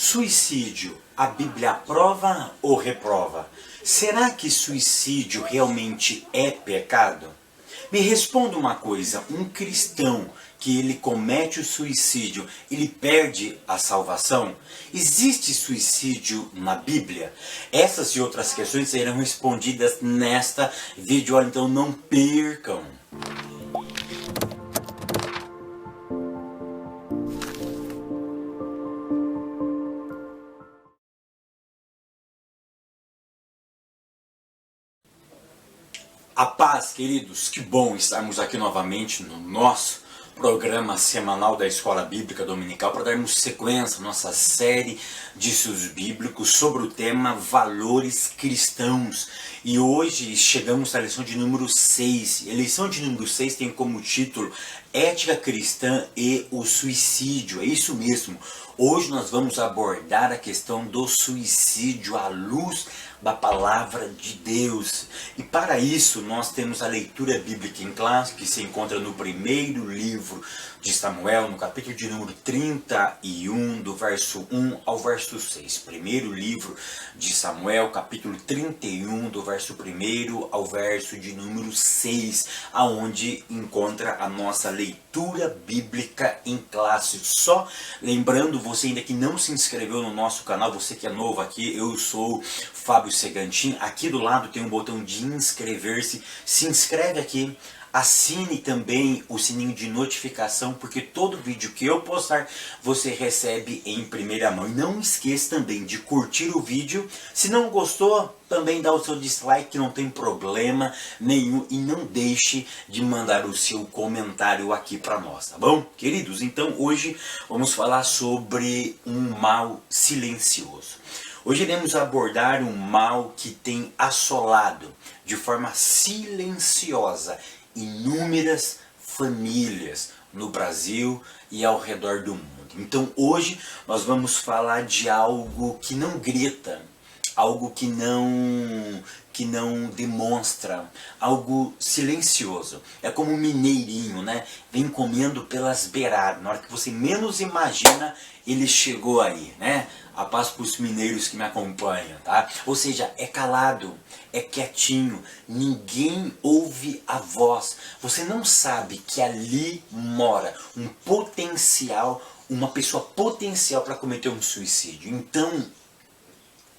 Suicídio, a Bíblia aprova ou reprova? Será que suicídio realmente é pecado? Me responda uma coisa, um cristão que ele comete o suicídio, ele perde a salvação? Existe suicídio na Bíblia? Essas e outras questões serão respondidas nesta videoaula, então não percam! A paz, queridos, que bom estarmos aqui novamente no nosso programa semanal da Escola Bíblica Dominical para darmos sequência à nossa série de estudos bíblicos sobre o tema Valores Cristãos. E hoje chegamos à lição de número 6. A lição de número 6 tem como título Ética Cristã e o Suicídio. É isso mesmo. Hoje nós vamos abordar a questão do suicídio à luz da Palavra de Deus. E para isso nós temos a leitura bíblica em classe, que se encontra no primeiro livro de Samuel, no capítulo de número 31, do verso 1 ao verso 6. Primeiro livro de Samuel, capítulo 31, do verso 1 ao verso de número 6, aonde encontra a nossa leitura bíblica em classe. Só lembrando, você ainda que não se inscreveu no nosso canal, você que é novo aqui, eu sou Fábio Segantin. Aqui do lado tem um botão de inscrever-se. Se inscreve aqui. Assine também o sininho de notificação, porque todo vídeo que eu postar você recebe em primeira mão. E não esqueça também de curtir o vídeo. Se não gostou, também dá o seu dislike, que não tem problema nenhum. E não deixe de mandar o seu comentário aqui para nós, tá bom? Queridos, então hoje vamos falar sobre um mal silencioso. Hoje iremos abordar um mal que tem assolado de forma silenciosa inúmeras famílias no Brasil e ao redor do mundo. Então hoje nós vamos falar de algo que não grita, algo que não demonstra, algo silencioso. É como um mineirinho, né? Vem comendo pelas beiradas. Na hora que você menos imagina, ele chegou aí, né? A paz para os mineiros que me acompanham, tá? Ou seja, é calado, é quietinho, ninguém ouve a voz. Você não sabe que ali mora um potencial, uma pessoa potencial para cometer um suicídio. Então,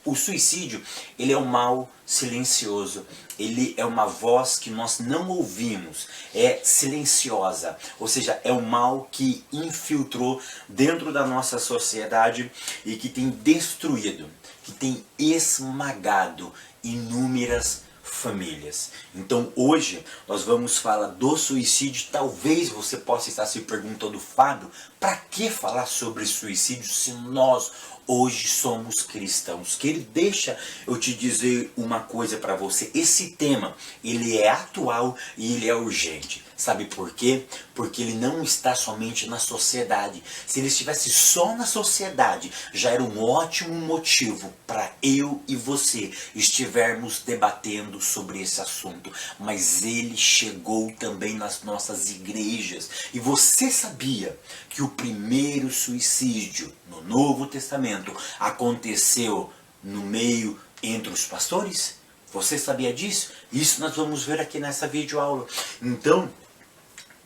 o suicídio, ele é um mal silencioso, ele é uma voz que nós não ouvimos, é silenciosa, ou seja, é um mal que infiltrou dentro da nossa sociedade e que tem destruído, que tem esmagado inúmeras famílias. Então hoje nós vamos falar do suicídio. Talvez você possa estar se perguntando, Fábio, para que falar sobre suicídio se nós hoje somos cristãos? Querido, deixa eu te dizer uma coisa para você. Esse tema, ele é atual e ele é urgente. Sabe por quê? Porque ele não está somente na sociedade. Se ele estivesse só na sociedade, já era um ótimo motivo para eu e você estivermos debatendo sobre esse assunto. Mas ele chegou também nas nossas igrejas. E você sabia que o primeiro suicídio no Novo Testamento aconteceu no meio entre os pastores? Você sabia disso? Isso nós vamos ver aqui nessa videoaula. Então,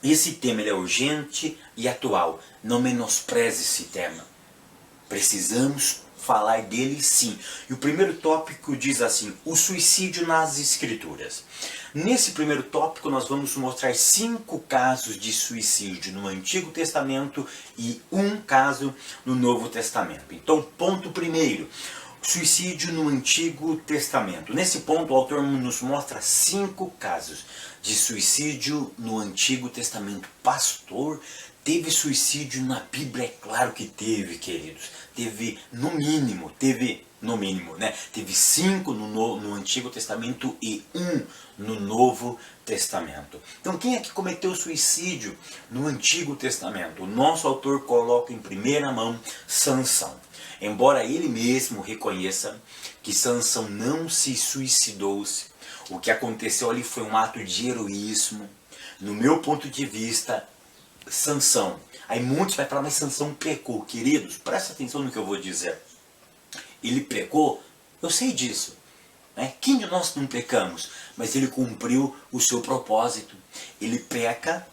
esse tema ele é urgente e atual. Não menospreze esse tema. Precisamos falar dele sim. E o primeiro tópico diz assim: o suicídio nas Escrituras. Nesse primeiro tópico nós vamos mostrar 5 casos de suicídio no Antigo Testamento e um caso no Novo Testamento. Então, ponto primeiro. Suicídio no Antigo Testamento. Nesse ponto o autor nos mostra 5 casos de suicídio no Antigo Testamento. Pastor, teve suicídio na Bíblia? É claro que teve, queridos. Teve no mínimo, né? Teve 5 no Antigo Testamento e 1 no Novo Testamento. Então quem é que cometeu suicídio no Antigo Testamento? O nosso autor coloca em primeira mão Sansão. Embora ele mesmo reconheça que Sansão não se suicidou-se, o que aconteceu ali foi um ato de heroísmo. No meu ponto de vista, Sansão, Aí muitos vai falar, mas Sansão pecou. Queridos, presta atenção no que eu vou dizer. Ele pecou, eu sei disso. Né? Quem de nós não pecamos? Mas ele cumpriu o seu propósito. Ele peca,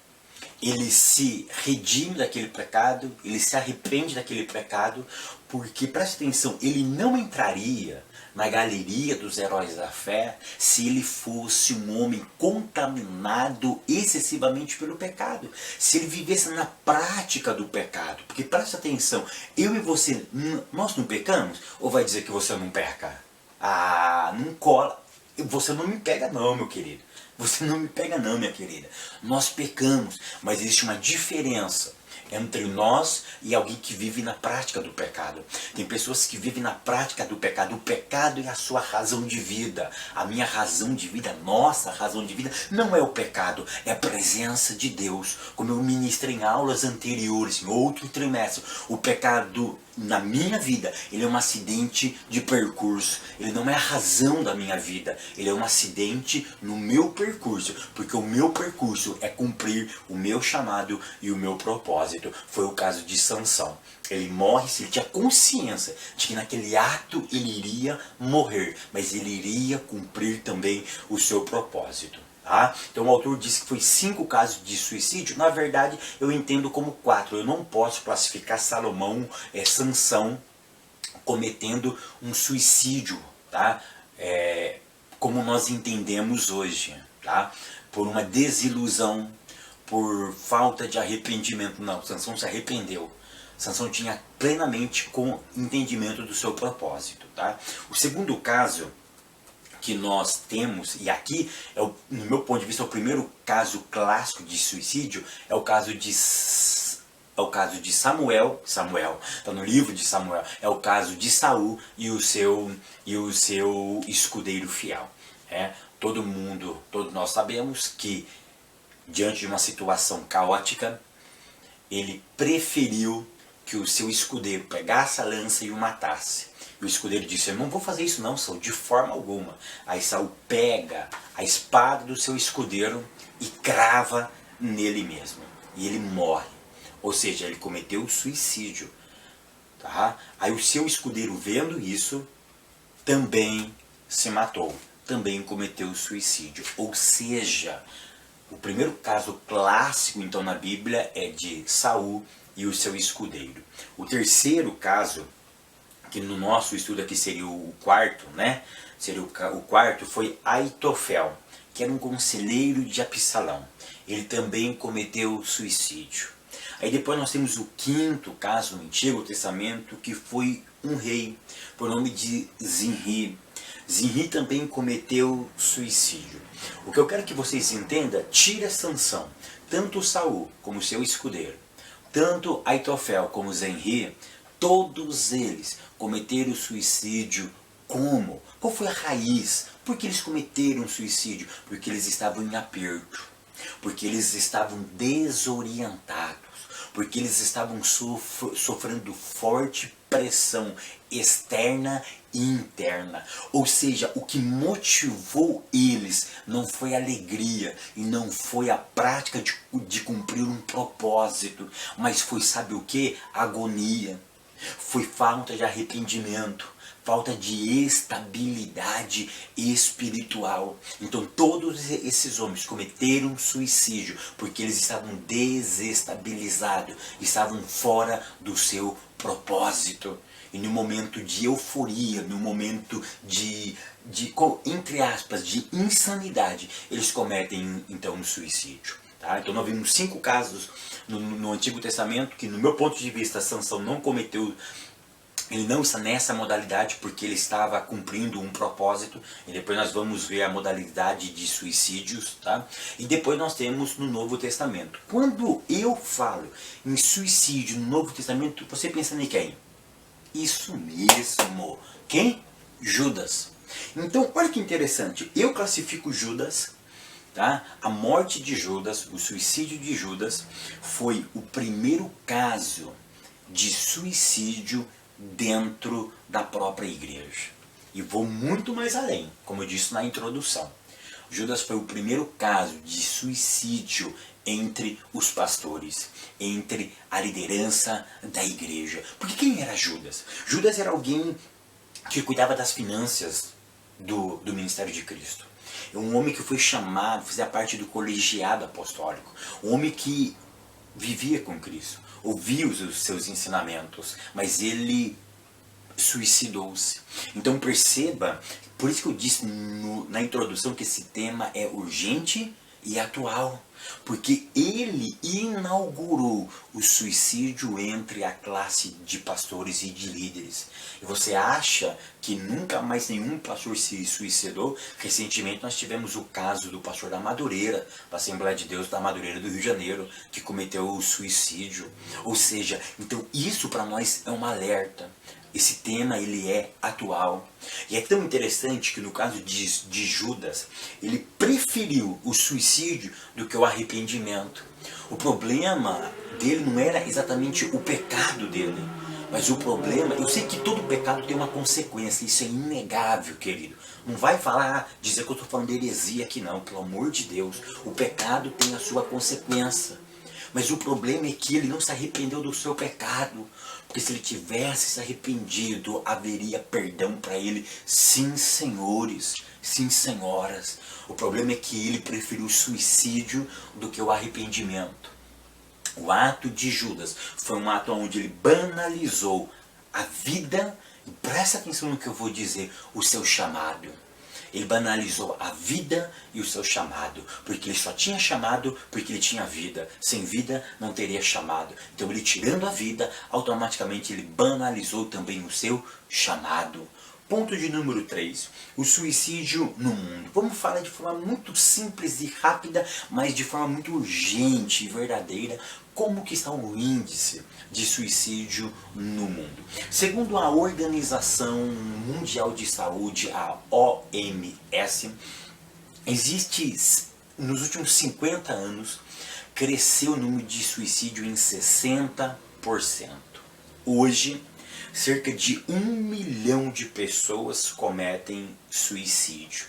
ele se redime daquele pecado, ele se arrepende daquele pecado, porque, presta atenção, ele não entraria na galeria dos heróis da fé se ele fosse um homem contaminado excessivamente pelo pecado, se ele vivesse na prática do pecado. Porque, presta atenção, eu e você, nós não pecamos? Ou vai dizer que você não peca? Ah, não cola. Você não me pega não, meu querido. Você não me pega não, minha querida. Nós pecamos, mas existe uma diferença entre nós e alguém que vive na prática do pecado. Tem pessoas que vivem na prática do pecado. O pecado é a sua razão de vida. A minha razão de vida, a nossa razão de vida, não é o pecado, é a presença de Deus. Como eu ministrei em aulas anteriores, em outro trimestre, o pecado na minha vida, ele é um acidente de percurso. Ele não é a razão da minha vida. Ele é um acidente no meu percurso, porque o meu percurso é cumprir o meu chamado e o meu propósito. Foi o caso de Sansão. Ele morre, se ele tinha consciência de que naquele ato ele iria morrer, mas ele iria cumprir também o seu propósito. Tá? Então o autor disse que foi 5 casos de suicídio. Na verdade eu entendo como 4. Eu não posso classificar Sansão cometendo um suicídio, tá? Como nós entendemos hoje, tá? Por uma desilusão, por falta de arrependimento. Não, Sansão se arrependeu. Sansão tinha plenamente com entendimento do seu propósito. Tá? O segundo caso que nós temos, e aqui, no meu ponto de vista, é o primeiro caso clássico de suicídio, é o caso de Samuel, está no livro de Samuel, é o caso de Saul e o seu escudeiro fiel. Todos nós sabemos que, diante de uma situação caótica, ele preferiu que o seu escudeiro pegasse a lança e o matasse. E o escudeiro disse, eu não vou fazer isso não, Saul, de forma alguma. Aí Saul pega a espada do seu escudeiro e crava nele mesmo. E ele morre. Ou seja, ele cometeu suicídio. Tá? Aí o seu escudeiro, vendo isso, também se matou. Também cometeu suicídio. Ou seja, o primeiro caso clássico, então, na Bíblia é de Saul e o seu escudeiro. O terceiro caso, que no nosso estudo aqui seria o quarto, né? O quarto foi Aitofel, que era um conselheiro de Absalão. Ele também cometeu suicídio. Aí depois nós temos o quinto caso no Antigo Testamento, que foi um rei, por nome de Zinri. Zinri também cometeu suicídio. O que eu quero que vocês entendam, tira Sansão, tanto Saul como seu escudeiro, tanto Aitofel como Zinri, todos eles cometeram suicídio. Como? Qual foi a raiz? Por que eles cometeram suicídio? Porque eles estavam em aperto, porque eles estavam desorientados, porque eles estavam sofrendo forte pressão externa e interna. Ou seja, o que motivou eles não foi alegria e não foi a prática de cumprir um propósito, mas foi, sabe o que? Agonia. Foi falta de arrependimento, falta de estabilidade espiritual. Então todos esses homens cometeram suicídio porque eles estavam desestabilizados, estavam fora do seu propósito. E no momento de euforia, no momento entre aspas, de insanidade, eles cometem então um suicídio. Tá? Então nós vimos 5 casos no Antigo Testamento que, no meu ponto de vista, Sansão não cometeu. Ele não está nessa modalidade porque ele estava cumprindo um propósito. E depois nós vamos ver a modalidade de suicídios. Tá? E depois nós temos no Novo Testamento. Quando eu falo em suicídio no Novo Testamento, você pensa em quem? Isso mesmo. Quem? Judas. Então, olha que interessante. Eu classifico Judas... Tá? A morte de Judas, o suicídio de Judas, foi o primeiro caso de suicídio dentro da própria igreja. E vou muito mais além, como eu disse na introdução. Judas foi o primeiro caso de suicídio entre os pastores, entre a liderança da igreja. Porque quem era Judas? Judas era alguém que cuidava das finanças do ministério de Cristo. É um homem que foi chamado, fazia parte do colegiado apostólico. Um homem que vivia com Cristo, ouvia os seus ensinamentos, mas ele suicidou-se. Então perceba, por isso que eu disse na introdução que esse tema é urgente e atual, porque ele inaugurou o suicídio entre a classe de pastores e de líderes. E você acha que nunca mais nenhum pastor se suicidou? Recentemente nós tivemos o caso do pastor da Madureira, da Assembleia de Deus da Madureira do Rio de Janeiro, que cometeu o suicídio. Ou seja, então isso para nós é um alerta. Esse tema ele é atual. E é tão interessante que no caso de Judas, ele preferiu o suicídio do que o arrependimento. O problema dele não era exatamente o pecado dele, mas o problema, eu sei que todo pecado tem uma consequência, isso é inegável, querido. Não vai dizer que eu estou falando de heresia aqui não, pelo amor de Deus. O pecado tem a sua consequência. Mas o problema é que ele não se arrependeu do seu pecado. Porque se ele tivesse se arrependido, haveria perdão para ele. Sim, senhores, sim, senhoras. O problema é que ele preferiu o suicídio do que o arrependimento. O ato de Judas foi um ato onde ele banalizou a vida, e presta atenção no que eu vou dizer, o seu chamado. Ele banalizou a vida e o seu chamado, porque ele só tinha chamado porque ele tinha vida. Sem vida não teria chamado. Então ele tirando a vida, automaticamente ele banalizou também o seu chamado. Ponto de número 3, o suicídio no mundo. Vamos falar de forma muito simples e rápida, mas de forma muito urgente e verdadeira, como que está o índice de suicídio no mundo. Segundo a Organização Mundial de Saúde, a OMS, existe, nos últimos 50 anos, cresceu o número de suicídio em 60%. Hoje, cerca de 1 milhão de pessoas cometem suicídio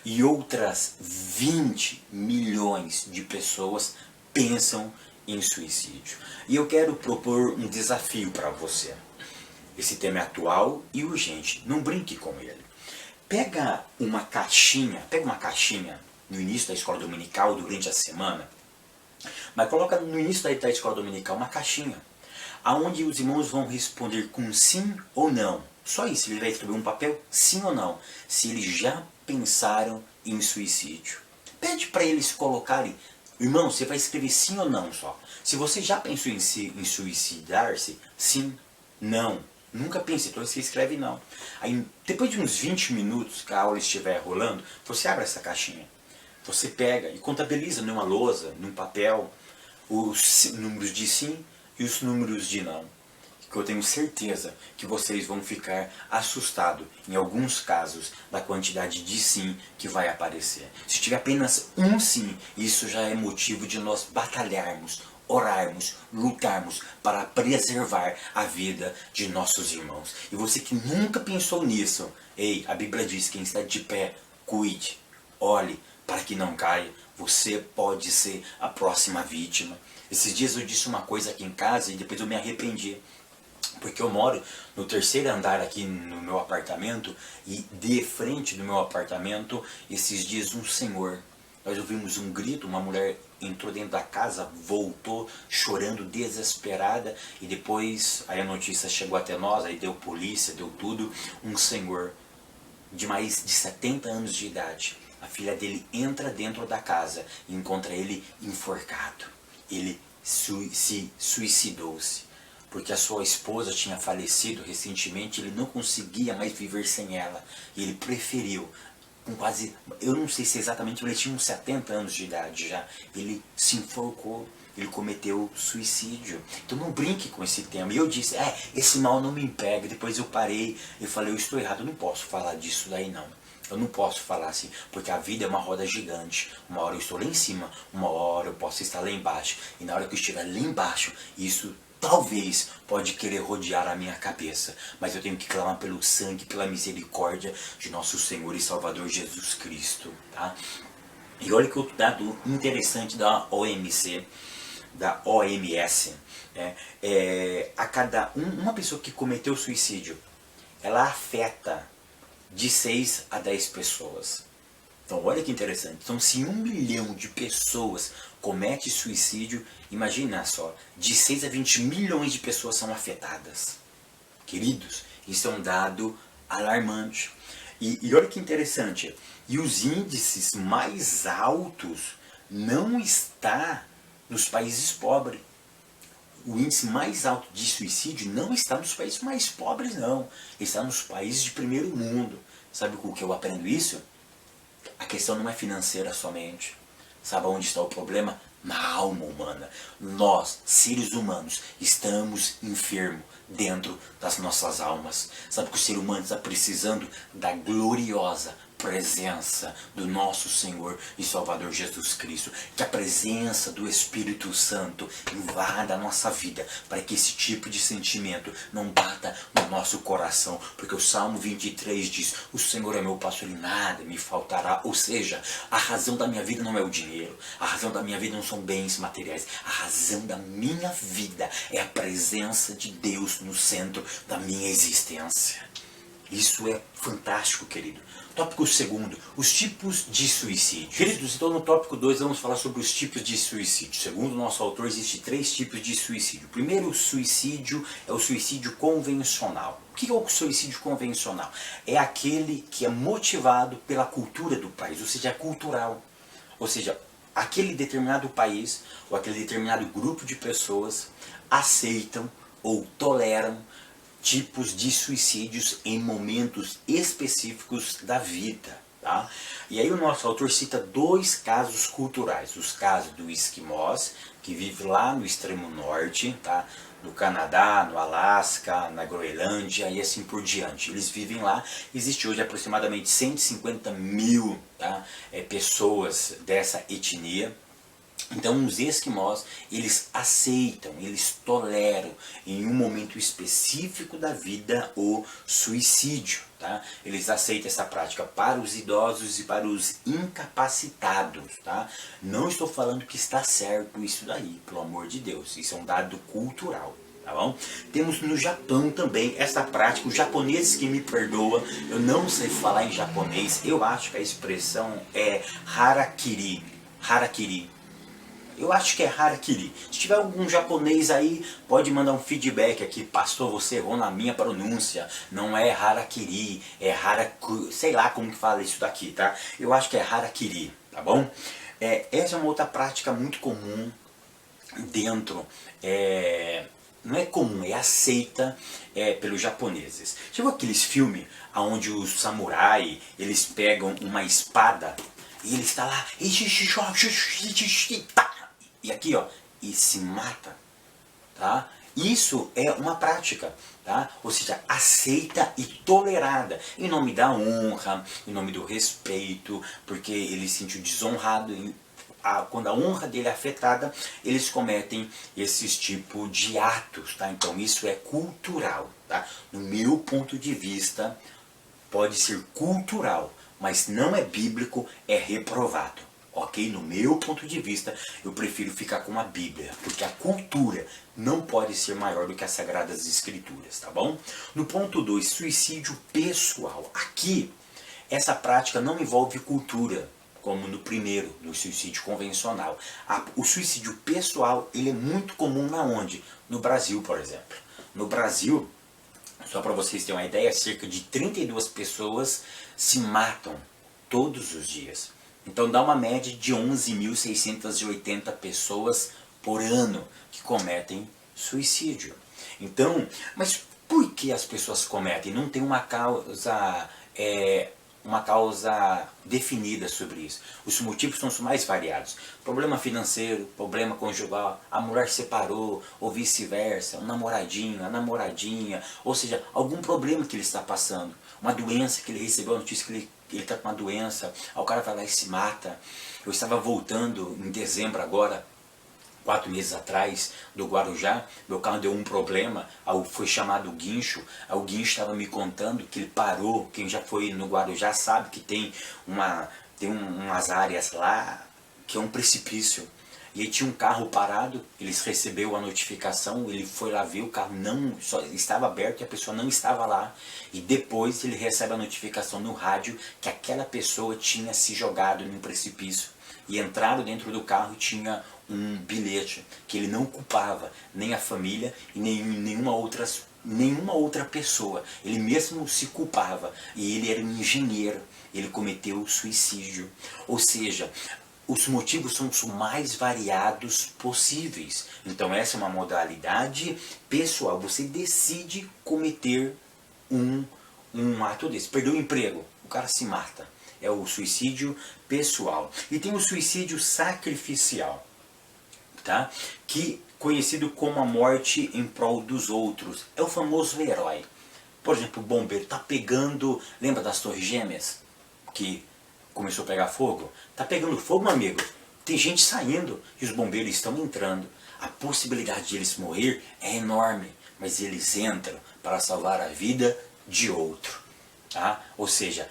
e outras 20 milhões de pessoas pensam em suicídio. E eu quero propor um desafio para você. Esse tema é atual e urgente, não brinque com ele. Pega uma caixinha no início da escola dominical, durante a semana, mas coloca no início da escola dominical uma caixinha aonde os irmãos vão responder com sim ou não. Só isso, ele vai escrever um papel, sim ou não, se eles já pensaram em suicídio. Pede para eles colocarem, irmão, você vai escrever sim ou não só. Se você já pensou em suicidar-se, sim, não. Nunca pensei, então você escreve não. Aí, depois de uns 20 minutos que a aula estiver rolando, você abre essa caixinha. Você pega e contabiliza numa lousa, num papel, os números de sim e os números de não, que eu tenho certeza que vocês vão ficar assustados, em alguns casos, da quantidade de sim que vai aparecer. Se tiver apenas um sim, isso já é motivo de nós batalharmos, orarmos, lutarmos para preservar a vida de nossos irmãos. E você que nunca pensou nisso, ei, a Bíblia diz, quem está de pé, cuide, olhe para que não caia. Você pode ser a próxima vítima. Esses dias eu disse uma coisa aqui em casa e depois eu me arrependi. Porque eu moro no 3º andar aqui no meu apartamento e de frente do meu apartamento, esses dias um senhor, nós ouvimos um grito, uma mulher entrou dentro da casa, voltou chorando desesperada e depois aí a notícia chegou até nós, aí deu polícia, deu tudo, um senhor de mais de 70 anos de idade. A filha dele entra dentro da casa e encontra ele enforcado. Ele se suicidou-se, porque a sua esposa tinha falecido recentemente, ele não conseguia mais viver sem ela. E ele preferiu, com quase, eu não sei se exatamente, ele tinha uns 70 anos de idade já, ele se enforcou, ele cometeu suicídio. Então não brinque com esse tema. E eu disse, esse mal não me pega. Depois eu parei e falei, eu estou errado, eu não posso falar disso daí não. Eu não posso falar assim, porque a vida é uma roda gigante. Uma hora eu estou lá em cima, uma hora eu posso estar lá embaixo. E na hora que eu estiver lá embaixo, isso talvez pode querer rodear a minha cabeça. Mas eu tenho que clamar pelo sangue, pela misericórdia de nosso Senhor e Salvador Jesus Cristo. Tá? E olha que outro dado interessante da OMC, da OMS, né? A cada uma pessoa que cometeu suicídio, ela afeta de 6 a 10 pessoas. Então olha que interessante. Então se 1 milhão de pessoas comete suicídio, imagina só, de 6 a 20 milhões de pessoas são afetadas. Queridos, isso é um dado alarmante. E olha que interessante, e os índices mais altos não está nos países pobres. O índice mais alto de suicídio não está nos países mais pobres, não. Está nos países de primeiro mundo. Sabe com o que eu aprendo isso? A questão não é financeira somente. Sabe onde está o problema? Na alma humana. Nós, seres humanos, estamos enfermos dentro das nossas almas. Sabe que o ser humano está precisando da gloriosa presença do nosso Senhor e Salvador Jesus Cristo. Que a presença do Espírito Santo invada a nossa vida, para que esse tipo de sentimento não bata no nosso coração. Porque o Salmo 23 diz: o Senhor é meu pastor e nada me faltará. Ou seja, a razão da minha vida não é o dinheiro, a razão da minha vida não são bens materiais, a razão da minha vida é a presença de Deus no centro da minha existência. Isso é fantástico, querido. Tópico 2, os tipos de suicídio. Queridos, então no tópico 2 vamos falar sobre os tipos de suicídio. Segundo o nosso autor, existem 3 tipos de suicídio. O primeiro suicídio é o suicídio convencional. O que é o suicídio convencional? É aquele que é motivado pela cultura do país, ou seja, é cultural. Ou seja, aquele determinado país ou aquele determinado grupo de pessoas aceitam ou toleram tipos de suicídios em momentos específicos da vida. Tá? E aí o nosso autor cita 2 casos culturais. Os casos do esquimós, que vive lá no extremo norte, tá? No Canadá, no Alasca, na Groenlândia e assim por diante. Eles vivem lá. Existe hoje aproximadamente 150 mil, tá? Pessoas dessa etnia. Então os esquimós, eles aceitam, eles toleram em um momento específico da vida o suicídio. Tá? Eles aceitam essa prática para os idosos e para os incapacitados. Tá? Não estou falando que está certo isso daí, pelo amor de Deus, isso é um dado cultural. Tá bom? Temos no Japão também essa prática, os japoneses que me perdoam, eu não sei falar em japonês, eu acho que a expressão é harakiri, harakiri. Eu acho que é harakiri. Se tiver algum japonês aí, pode mandar um feedback aqui. Pastor, você errou na minha pronúncia. Não é harakiri, é haraku. Sei lá como que fala isso daqui, tá? Eu acho que é harakiri, tá bom? Essa é uma outra prática muito comum dentro... não é comum, é aceita pelos japoneses. Já viu aqueles filmes onde os samurai, eles pegam uma espada e ele está lá... E aqui, ó, e se mata, tá? Isso é uma prática, tá? Ou seja, aceita e tolerada, em nome da honra, em nome do respeito, porque ele se sentiu desonrado, quando a honra dele é afetada, eles cometem esses tipos de atos, tá? Então isso é cultural, tá? No meu ponto de vista, pode ser cultural, mas não é bíblico, é reprovado. Ok? No meu ponto de vista, eu prefiro ficar com a Bíblia, porque a cultura não pode ser maior do que as Sagradas Escrituras, tá bom? No ponto 2, suicídio pessoal. Aqui, essa prática não envolve cultura, como no primeiro, no suicídio convencional. O suicídio pessoal, ele é muito comum na onde? No Brasil, por exemplo. No Brasil, só para vocês terem uma ideia, cerca de 32 pessoas se matam todos os dias. Então dá uma média de 11.680 pessoas por ano que cometem suicídio. Então, mas por que as pessoas cometem? Não tem uma causa definida sobre isso. Os motivos são os mais variados. Problema financeiro, problema conjugal, a mulher separou, ou vice-versa, um namoradinho, a namoradinha, ou seja, algum problema que ele está passando, uma doença que ele recebeu, a notícia que ele está com uma doença, aí o cara vai lá e se mata. Eu estava voltando em dezembro agora, 4 meses atrás, do Guarujá, meu carro deu um problema, aí foi chamado o guincho, aí o guincho estava me contando que ele parou, quem já foi no Guarujá sabe que tem tem umas áreas lá que é um precipício. E aí tinha um carro parado, eles recebeu a notificação, ele foi lá ver, o carro não só estava aberto e a pessoa não estava lá. E depois ele recebe a notificação no rádio que aquela pessoa tinha se jogado num precipício. E entrado dentro do carro tinha um bilhete que ele não culpava nem a família e nenhuma outra pessoa. Ele mesmo se culpava. E ele era um engenheiro. Ele cometeu suicídio. Ou seja, os motivos são os mais variados possíveis. Então essa é uma modalidade pessoal. Você decide cometer um ato desse. Perdeu o emprego, o cara se mata. É o suicídio pessoal. E tem o suicídio sacrificial, tá? Que conhecido como a morte em prol dos outros. É o famoso herói. Por exemplo, o bombeiro tá pegando... Lembra das Torres Gêmeas? Que começou a pegar fogo? Tá pegando fogo, meu amigo. Tem gente saindo e os bombeiros estão entrando. A possibilidade de eles morrer é enorme, mas eles entram para salvar a vida de outro. Tá? Ou seja,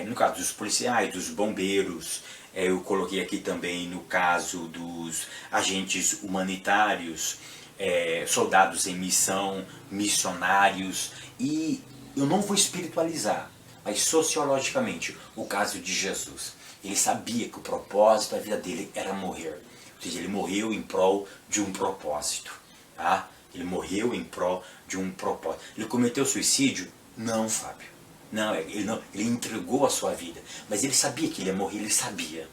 no caso dos policiais, dos bombeiros, eu coloquei aqui também no caso dos agentes humanitários, soldados em missão, missionários, e eu não vou espiritualizar, mas sociologicamente, o caso de Jesus. Ele sabia que o propósito da vida dele era morrer. Ou seja, ele morreu em prol de um propósito. Tá? Ele morreu em prol de um propósito. Ele cometeu suicídio? Não, Fábio. Não, ele entregou a sua vida. Mas ele sabia que ele ia morrer, ele sabia.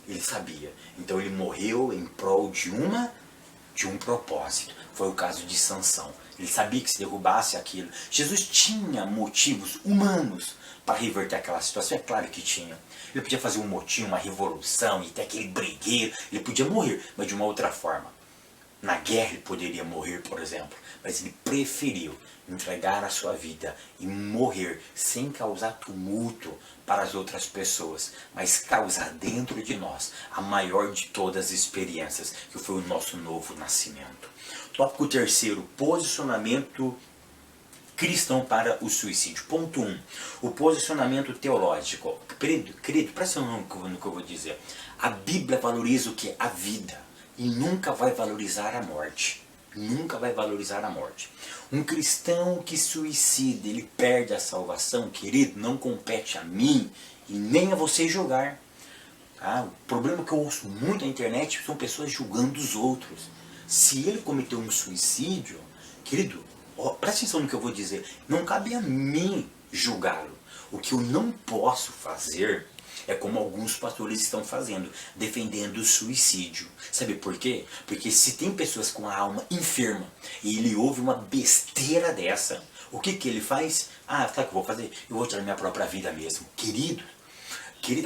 Ele sabia. Então ele morreu em prol de um propósito. Foi o caso de Sansão. Ele sabia que se derrubasse aquilo. Jesus tinha motivos humanos para reverter aquela situação. É claro que tinha. Ele podia fazer um motim, uma revolução, e ter aquele brigueiro. Ele podia morrer, mas de uma outra forma. Na guerra ele poderia morrer, por exemplo. Mas ele preferiu entregar a sua vida e morrer sem causar tumulto para as outras pessoas, mas causar dentro de nós a maior de todas as experiências, que foi o nosso novo nascimento. Tópico terceiro, posicionamento cristão para o suicídio. Ponto 1. O posicionamento teológico. Querido, presta atenção no que eu vou dizer. A Bíblia valoriza o que? A vida. E nunca vai valorizar a morte. Nunca vai valorizar a morte. Um cristão que suicida, ele perde a salvação, querido, não compete a mim e nem a você julgar. Ah, o problema que eu ouço muito na internet são pessoas julgando os outros. Se ele cometeu um suicídio, querido, presta atenção no que eu vou dizer. Não cabe a mim julgá-lo. O que eu não posso fazer é como alguns pastores estão fazendo, defendendo o suicídio. Sabe por quê? Porque se tem pessoas com a alma enferma e ele ouve uma besteira dessa, o que ele faz? Ah, sabe o que eu vou fazer? Eu vou tirar minha própria vida mesmo. Querido,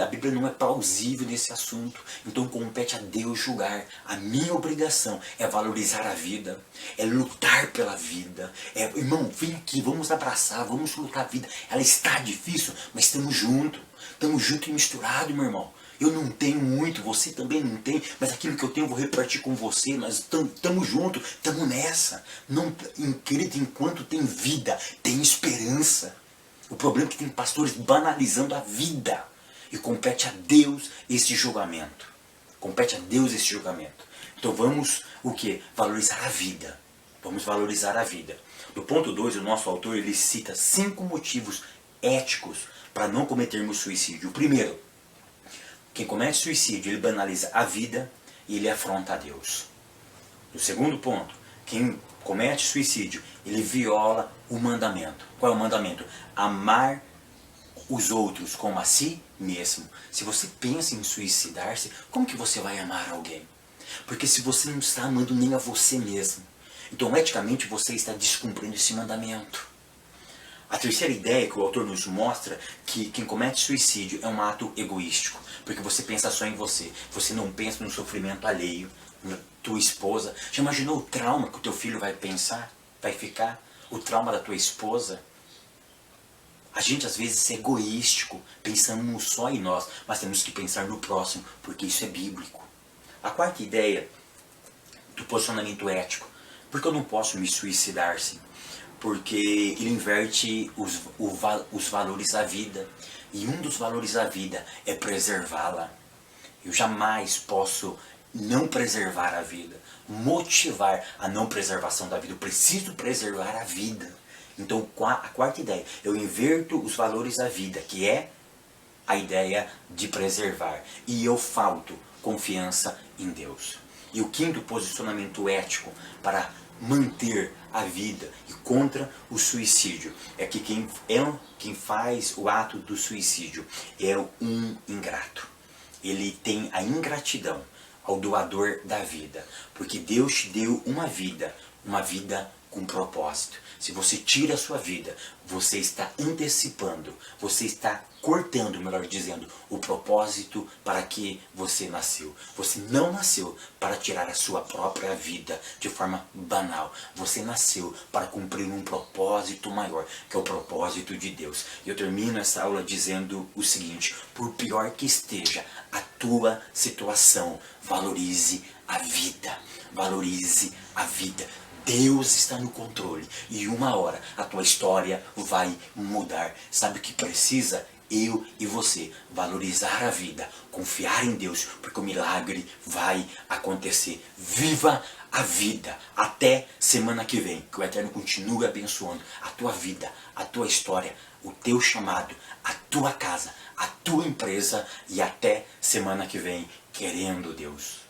a Bíblia não é plausível nesse assunto. Então compete a Deus julgar. A minha obrigação é valorizar a vida, é lutar pela vida. Irmão, vem aqui, vamos abraçar, vamos lutar a vida. Ela está difícil, mas estamos juntos. Estamos juntos e misturados, meu irmão. Eu não tenho muito, você também não tem, mas aquilo que eu tenho eu vou repartir com você. Nós estamos juntos, estamos nessa. Não, querido, enquanto tem vida, tem esperança. O problema é que tem pastores banalizando a vida. E compete a Deus esse julgamento. Compete a Deus esse julgamento. Então vamos, o quê? Valorizar a vida. Vamos valorizar a vida. No ponto 2, o nosso autor ele cita 5 motivos éticos para não cometermos suicídio. O primeiro, quem comete suicídio, ele banaliza a vida e ele afronta a Deus. No segundo ponto, quem comete suicídio, ele viola o mandamento. Qual é o mandamento? Amar os outros como a si mesmo. Se você pensa em suicidar-se, como que você vai amar alguém? Porque se você não está amando nem a você mesmo, então eticamente você está descumprindo esse mandamento. A terceira ideia que o autor nos mostra que quem comete suicídio é um ato egoístico, porque você pensa só em você, você não pensa no sofrimento alheio, na tua esposa. Já imaginou o trauma que o teu filho vai pensar, vai ficar? O trauma da tua esposa? A gente às vezes é egoístico, pensamos só em nós, mas temos que pensar no próximo, porque isso é bíblico. A quarta ideia do posicionamento ético. Por que eu não posso me suicidar-se? porque ele inverte os valores da vida. E um dos valores da vida é preservá-la. Eu jamais posso não preservar a vida, motivar a não preservação da vida. Eu preciso preservar a vida. Então a quarta ideia, eu inverto os valores da vida, que é a ideia de preservar. E eu falto confiança em Deus. E o quinto posicionamento ético para manter a vida e contra o suicídio é que quem faz o ato do suicídio é um ingrato. Ele tem a ingratidão ao doador da vida, porque Deus te deu uma vida com propósito. Se você tira a sua vida, você está antecipando, você está cortando, melhor dizendo, o propósito para que você nasceu. Você não nasceu para tirar a sua própria vida de forma banal. Você nasceu para cumprir um propósito maior, que é o propósito de Deus. E eu termino essa aula dizendo o seguinte: por pior que esteja a tua situação, valorize a vida. Valorize a vida. Deus está no controle e uma hora a tua história vai mudar. Sabe o que precisa? Eu e você valorizar a vida, confiar em Deus, porque o milagre vai acontecer. Viva a vida até semana que vem, que o Eterno continue abençoando a tua vida, a tua história, o teu chamado, a tua casa, a tua empresa, e até semana que vem, querendo Deus.